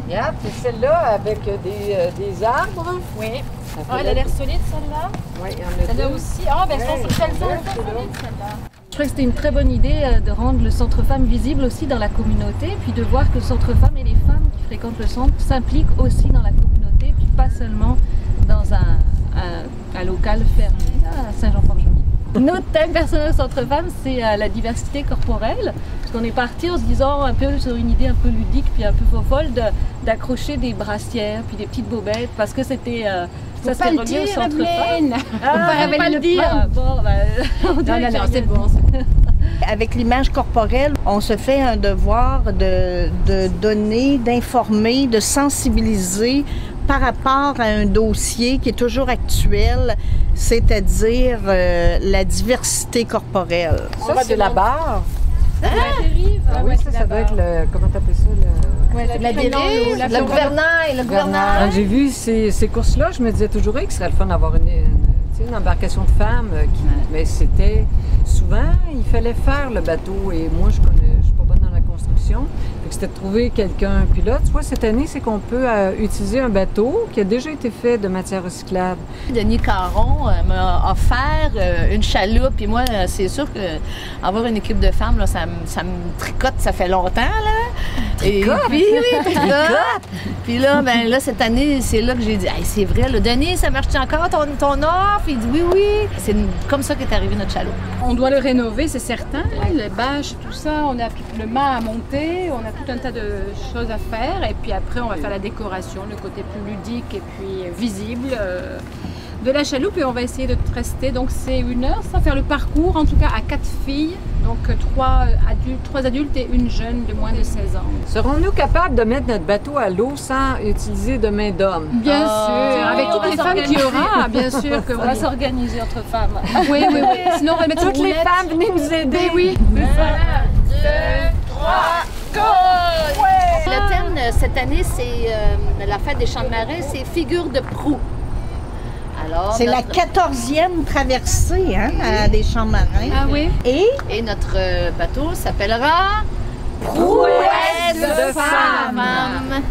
Regarde, c'est celle-là avec des arbres. Oui. Ah, elle a l'air solide, celle-là. Oui, il y en a Celle-là deux. aussi. Ah, ben elles sont Ouais, solides, celle-là. celle-là. Je trouvais que c'était une très bonne idée de rendre le Centre Femmes visible aussi dans la communauté, puis de voir que le Centre Femmes et les femmes qui fréquentent le centre s'impliquent aussi dans la communauté, puis pas seulement dans un local fermé à Saint-Jean-Port-Joli. Notre thème personnel au Centre Femmes, c'est la diversité corporelle, parce qu'on est parti en se disant un peu sur une idée un peu ludique, puis un peu folle, d'accrocher des brassières, puis des petites bobettes, parce que c'était... ça serait relié au Centre Femmes. Ah, faut pas le dire. Bon, Non, c'est bon. Avec l'image corporelle, on se fait un devoir de donner, d'informer, de sensibiliser par rapport à un dossier qui est toujours actuel, c'est-à-dire la diversité corporelle. Ça, c'est la barre. La dérive. Ah oui, ça doit être le... Comment t'appelles ça? La dérive. Le gouvernail. Quand j'ai vu ces courses-là, je me disais toujours qu'il serait le fun d'avoir une embarcation de femmes. Mais c'était... Souvent, il fallait faire le bateau et moi, je suis pas bonne dans la construction. Fait que c'était de trouver quelqu'un. Puis là, tu vois, cette année, c'est qu'on peut utiliser un bateau qui a déjà été fait de matière recyclable. Denis Caron m'a offert une chaloupe. Puis moi, c'est sûr que avoir une équipe de femmes, là, ça me tricote, ça fait longtemps. Là. Tricote? Et puis, oui, tricote. Puis là, ben, là, cette année, c'est là que j'ai dit, hey, c'est vrai, là, Denis, ça marche encore ton offre? Il dit oui. C'est comme ça qu'est arrivée notre chaloupe. On doit le rénover, c'est certain. Les bâches, tout ça, on a le mât à monter, on a tout un tas de choses à faire. Et puis après, on va faire la décoration, le côté plus ludique et puis visible de la chaloupe. Et on va essayer de rester. Donc c'est 1 heure, ça, faire le parcours, en tout cas à 4 filles. Donc 3 adultes et une jeune de moins de 16 ans. Serons-nous capables de mettre notre bateau à l'eau sans utiliser de main d'homme? Bien sûr, avec toutes les femmes qu'il y aura, bien sûr que on va s'organiser entre femmes. Oui. Sinon, on va mettre Toutes les femmes, venez nous aider! Ben oui. 1, 2, 3, go! Ouais! Le thème cette année, c'est la fête des Champs de Marais, c'est figure de proue. Alors, C'est la 14e traversée des Champs marins. Ah oui? Et notre bateau s'appellera Prouesse de femmes!